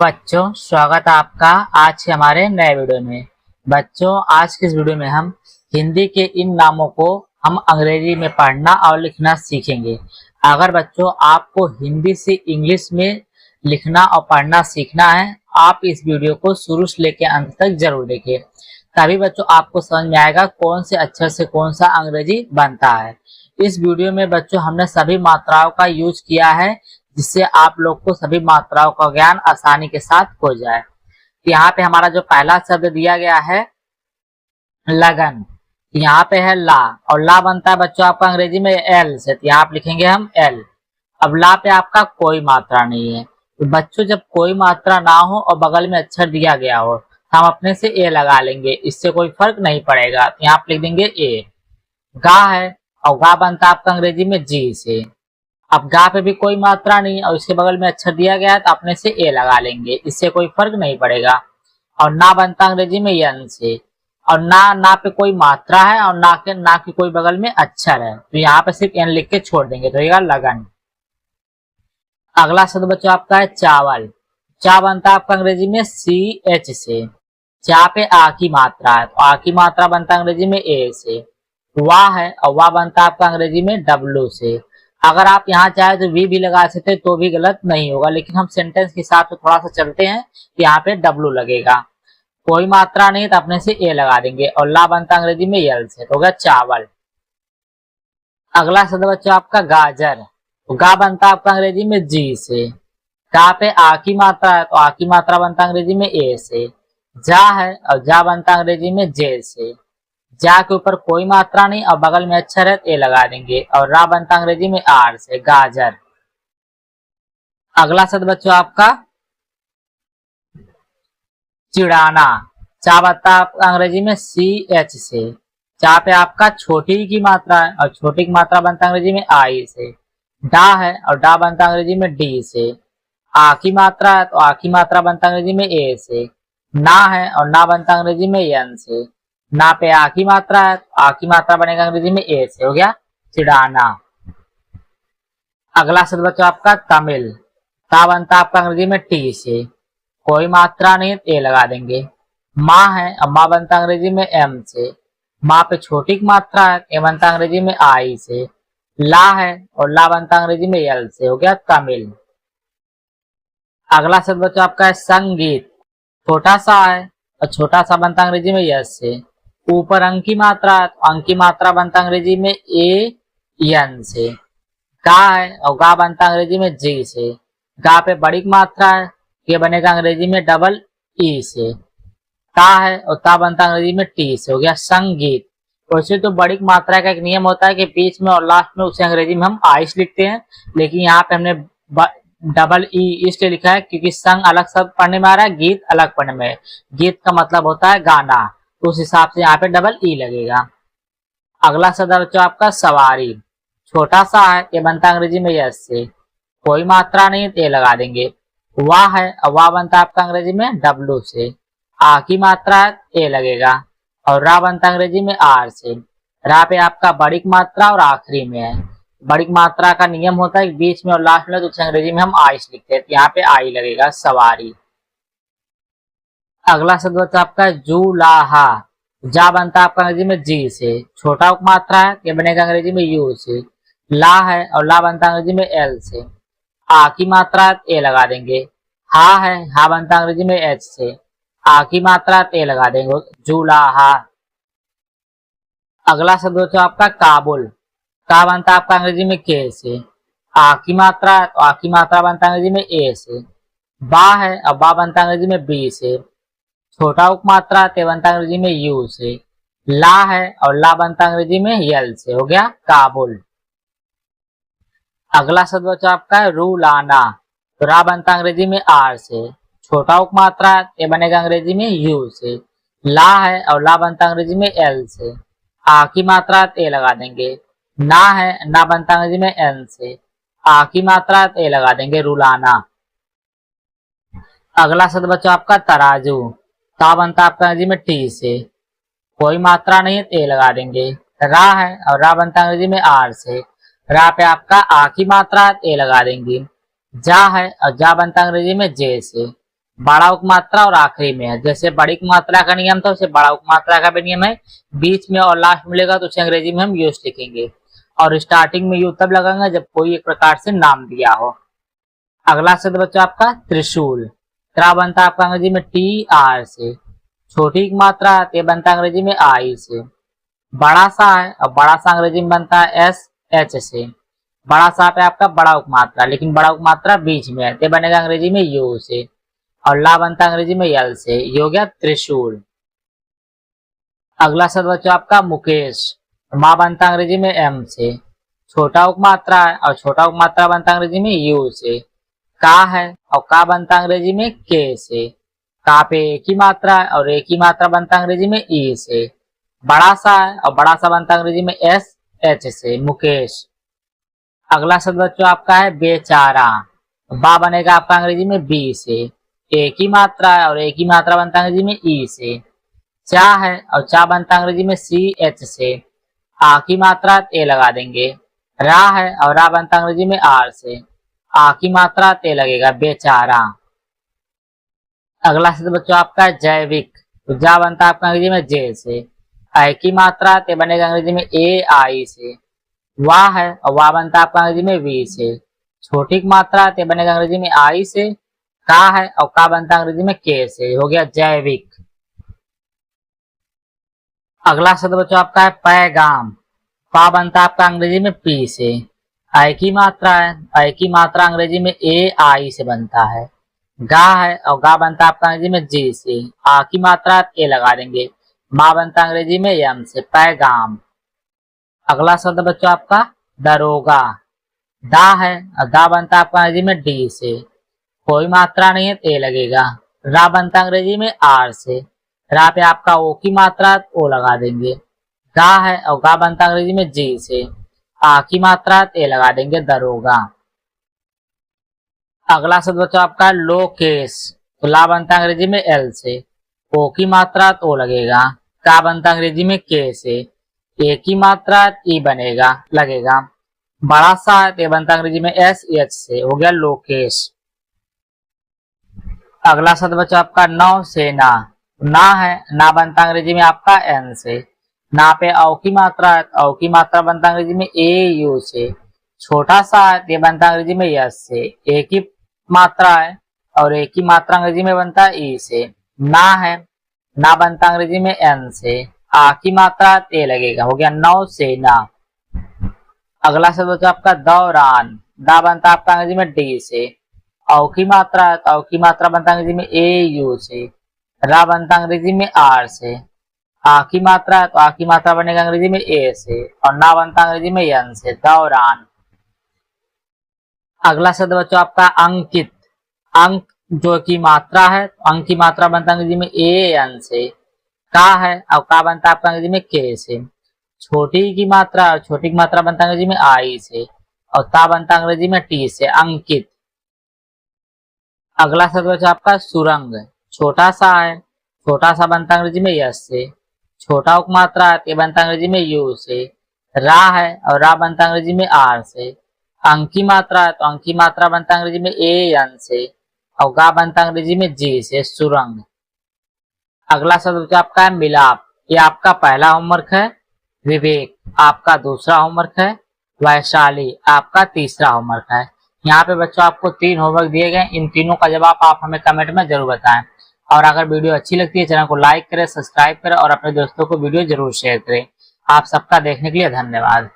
बच्चों, स्वागत है आपका आज के हमारे नए वीडियो में। बच्चों, आज के इस वीडियो में हम हिंदी के इन नामों को हम अंग्रेजी में पढ़ना और लिखना सीखेंगे। अगर बच्चों आपको हिंदी से इंग्लिश में लिखना और पढ़ना सीखना है, आप इस वीडियो को शुरू से लेकर अंत तक जरूर देखिए। तभी बच्चों आपको समझ में आएगा कौन से अक्षर से कौन सा अंग्रेजी बनता है। इस वीडियो में बच्चों हमने सभी मात्राओं का यूज किया है, जिससे आप लोग को सभी मात्राओं का ज्ञान आसानी के साथ हो जाए। यहाँ पे हमारा जो पहला शब्द दिया गया है लगन, यहाँ पे है ला, और ला बनता है बच्चों आपका अंग्रेजी में एल से, तो यहाँ आप लिखेंगे हम एल। अब ला पे आपका कोई मात्रा नहीं है, तो बच्चों जब कोई मात्रा ना हो और बगल में अक्षर दिया गया हो तो हम अपने से ए लगा लेंगे, इससे कोई फर्क नहीं पड़ेगा। तो यहाँ आप लिख देंगे ए। गा है, और गा बनता है आपका अंग्रेजी में जी से। अब गा पे भी कोई मात्रा नहीं और इसके बगल में अक्षर दिया गया है, तो अपने से ए लगा लेंगे, इससे कोई फर्क नहीं पड़ेगा। और ना बनता अंग्रेजी में यन से, और ना पे कोई मात्रा है और ना के कोई बगल में अक्षर है, तो यहाँ पे सिर्फ एन लिख के छोड़ देंगे, तो ये लगन। अगला शब्द बच्चों आपका है चावल। चा बनता है आपका अंग्रेजी में सी एच से। चा पे आ की मात्रा है, तो आ की मात्रा बनता है अंग्रेजी में ए से। वाह है, और वाह बनता है आपका अंग्रेजी में डब्लू से। अगर आप यहाँ चाहे तो वी भी लगा सकते हैं, तो भी गलत नहीं होगा, लेकिन हम सेंटेंस के हिसाब से थोड़ा सा चलते हैं, यहाँ पे डब्लू लगेगा। कोई मात्रा नहीं तो अपने से ए लगा देंगे, और ला बनता अंग्रेजी में यल से, तो हो गया चावल। अगला शब्द बच्चों आपका गाजर। तो गा बनता आपका अंग्रेजी में जी से। गा पे आ की मात्रा है, तो आ की मात्रा बनता अंग्रेजी में ए से। जा है, और जा बनता अंग्रेजी में जे से। जा के ऊपर कोई मात्रा नहीं और बगल में अक्षर है, ए लगा देंगे, और रा बनता अंग्रेजी में आर से, गाजर। अगला शब्द बच्चों आपका चिड़ाना। चा बनता आपका अंग्रेजी में सी एच से। चा पे आपका छोटी की मात्रा है, और छोटी की मात्रा बनता अंग्रेजी में आई से। डा है, और डा बनता अंग्रेजी में डी से। आ की मात्रा है, तो आ की मात्रा बनता अंग्रेजी में ए से। ना है, और ना बनता अंग्रेजी में यन से। ना पे आ की मात्रा है, तो आ की मात्रा बनेगा अंग्रेजी में ए से, हो गया चिड़ाना। अगला शब्द बच्चों आपका तमिल। ता बनता आपका अंग्रेजी में टी से। कोई मात्रा नहीं, ए लगा देंगे। माँ है, और माँ बनता अंग्रेजी में एम से। माँ पे छोटी की मात्रा है, ए बनता अंग्रेजी में आई से। ला है, और ला बनता अंग्रेजी में यल से, हो गया तमिल। अगला शब्द बच्चों आपका है संगीत। छोटा सा है, और छोटा सा बनता अंग्रेजी में यस से। ऊपर अंक की मात्रा है, तो अंक की मात्रा बनता अंग्रेजी में ए यन से। गा है, और गा बनता अंग्रेजी में जी से। गा पे बड़ी की मात्रा है, ये बनेगा अंग्रेजी में डबल ई से। ता है, और ता बनता अंग्रेजी में टी से, हो गया संगीत। वैसे तो बड़ी की मात्रा का एक नियम होता है कि बीच में और लास्ट में उसे अंग्रेजी में हम आइस लिखते हैं, लेकिन यहाँ पे हमने डबल ई इसलिए लिखा है क्योंकि संग अलग शब्द पढ़ने में आ रहा है, गीत अलग पढ़ने में। गीत का मतलब होता है गाना, तो उस हिसाब से यहाँ पे डबल ई लगेगा। अगला शब्द बच्चों आपका सवारी। छोटा सा है, ये बनता अंग्रेजी में यस से। कोई मात्रा नहीं, ते लगा देंगे। वाह है, और वाह बनता आपका अंग्रेजी में डब्लू से। आ की मात्रा है, ए लगेगा, और रा बनता अंग्रेजी में आर से। रा पे आपका बड़ी की मात्रा और आखिरी में है। बड़ी की मात्रा का नियम होता है बीच में और लास्ट में, तो उसे अंग्रेजी में हम आइस लिखते हैं, तो यहाँ पे आई लगेगा सवारी। अगला शब्द होता है आपका जुलाहा। जा बनता है आपका अंग्रेजी में जी से। छोटा उपमात्रा है, ये बनेगा अंग्रेजी में यू से। ला है, और ला बनता अंग्रेजी में एल से। आ की मात्रा ए लगा देंगे। हा है, हा बनता अंग्रेजी में एच से। आ की मात्रा ए लगा देंगे, जुलाहा। अगला शब्द होता है आपका काबुल। का बनता है आपका अंग्रेजी में के से। आ की मात्रा, तो आ की मात्रा बनता अंग्रेजी में ए से। बा है, और बा बनता अंग्रेजी में बी से। छोटा उपमात्रा ते बनता अंग्रेजी में यू से। ला है, और ला बनता अंग्रेजी में यल से, हो गया काबुल। अगला शब्द बचा आपका है रूलाना। तो रा बनता अंग्रेजी में आर से। छोटा उपमात्रा ये बनेगा अंग्रेजी में यू से। ला है, और ला बनता अंग्रेजी में एल से। आ की मात्रा ए लगा देंगे। ना है, ना बनता अंग्रेजी में एन से। आ की मात्रा ए लगा देंगे, रूलाना। अगला शब्द बचा आपका तराजू। ता बनता आपका अंग्रेजी में टी से। कोई मात्रा नहीं है, ए लगा देंगे। रा है, और रा बनता अंग्रेजी में आर से। रा पे आपका आ की मात्रा ए लगा देंगे। जा है, और जा बनता अंग्रेजी में जे से। बड़ा उपमात्रा और आखिरी में है। जैसे बड़ी उपमात्रा का नियम था उसे बड़ा उपमात्रा का भी नियम है। बीच में और लास्ट मिलेगा तो उसे अंग्रेजी में हम यूज लिखेंगे, और स्टार्टिंग में यू तब लगाएंगे जब कोई एक प्रकार से नाम दिया हो। अगला शब्द बच्चों आपका त्रिशूल। त्रा बनता है आपका अंग्रेजी में टी आर से। छोटी मात्रा ते बनता है अंग्रेजी में आई से। बड़ा सा है और बड़ा सा अंग्रेजी में बनता है एस एच से। बड़ा सा पे आपका बड़ा उपमात्रा, लेकिन बड़ा उपमात्रा बीच में है, ते बनेगा अंग्रेजी में यू से। और ला बनता है अंग्रेजी में यल से। ये हो गया त्रिशूल। अगला शब्द बच्चों आपका मुकेश। माँ बनता है अंग्रेजी में एम से। छोटा उपमात्रा है और छोटा उपमात्रा बनता है अंग्रेजी में यू से। का है और का बनता है अंग्रेजी में के से। का पे एक ही मात्रा है और एक ही मात्रा बनता है अंग्रेजी में ई से। बड़ा सा है और बड़ा सा बनता है अंग्रेजी में एस एच से, मुकेश। अगला शब्द बच्चों आपका है बेचारा। बा बनेगा आपका अंग्रेजी में बी से। एक ही मात्रा है और एक ही मात्रा बनता है अंग्रेजी में ई से। चा है और चा बनता है अंग्रेजी में सी एच से। आ की मात्रा ते लगा देंगे। रा है और रा बनता है अंग्रेजी में आर से। आ की मात्रा ते लगेगा, बेचारा। अगला शब्द बच्चों आपका जैविक। तो जा बनता है आपका अंग्रेजी में जे से। आई की मात्रा ते बनेगा अंग्रेजी में ए आई से। वाह है और वाह बनता है आपका अंग्रेजी में वी से। छोटी मात्रा ते बनेगा अंग्रेजी में आई से। का है और का बनता है अंग्रेजी में के से। हो गया जैविक। अगला शब्द बच्चों आपका है पैगाम। पा बनता है आपका अंग्रेजी में पी से। आई की मात्रा है, आई की मात्रा अंग्रेजी में ए आई से बनता है। गा है और गा बनता है आपका अंग्रेजी में जी से। आ की मात्रा ए लगा देंगे। माँ बनता है अंग्रेजी में यम से, पैगाम। अगला शब्द बच्चों आपका दरोगा। दा है और दा बनता है आपका अंग्रेजी में डी से। कोई मात्रा नहीं है, ते लगेगा। रा बनता है अंग्रेजी में आर से। रा पे आपका ओ की मात्रा ओ लगा देंगे। गा है और गा बनता है अंग्रेजी में जी से। आ की मात्रा ते लगा देंगे, दरोगा। अगला शब्द बच्चों आपका लोकेश। तो ला बनता है अंग्रेजी में एल से। ओ की मात्रा तो लगेगा। का बनता है अंग्रेजी में के से। ए की मात्रा ई बनेगा, लगेगा। बड़ा सा ते बनता है अंग्रेजी में एस एच से। हो गया लोकेश। अगला शब्द बच्चों आपका नौसेना। ना है, ना बनता है अंग्रेजी में आपका एन से। ना पे औ की मात्रा है, औ की मात्रा बनता है अंग्रेजी में ए यू से। छोटा सा है, ये बनता है अंग्रेजी में यस से। एक ही मात्रा है और एक ही मात्रा अंग्रेजी में बनता है ई से। ना है, ना बनता अंग्रेजी में एन से। आ की मात्रा ते लगेगा, हो गया नौसेना। अगला शब्द बच्चों आपका दौरान। दा बनता है आपका अंग्रेजी में डी से। औ की मात्रा है तो औ की मात्रा बनता है अंग्रेजी में ए यू से। रा बनता है अंग्रेजी में आर से। आ की मात्रा है तो आ की मात्रा बनेगा अंग्रेजी में ए से। और ना बनता है अंग्रेजी में एन से, दौरान। अगला शब्द बच्चों आपका अंकित। अंक जो की मात्रा है, अंक की मात्रा बनता है अंग्रेजी में ए एन से। का है और का बनता है आपका अंग्रेजी में के से। छोटी की मात्रा, छोटी की मात्रा बनता है अंग्रेजी में आई से। और ता बनता है अंग्रेजी में टी से, अंकित। अगला शब्द बच्चा आपका सुरंग। छोटा सा है, छोटा सा बनता है अंग्रेजी में यस से। छोटा उपमात्रा है, ये बनता है अंग्रेजी में यू से। रा है और रा बनता है अंग्रेजी में आर से। अंक की मात्रा है तो अंक की मात्रा बनता है अंग्रेजी में ए एन से। और गा बनता है अंग्रेजी में जी से, सुरंग। अगला शब्द बच्चा आपका है मिलाप। ये आपका पहला होमवर्क है। विवेक आपका दूसरा होमवर्क है। वैशाली आपका तीसरा होमवर्क है। यहाँ पे बच्चों आपको 3 होमवर्क दिए गए। इन तीनों का जवाब आप हमें कमेंट में जरूर बताएं। और अगर वीडियो अच्छी लगती है चैनल को लाइक करें, सब्सक्राइब करें और अपने दोस्तों को वीडियो जरूर शेयर करें। आप सबका देखने के लिए धन्यवाद।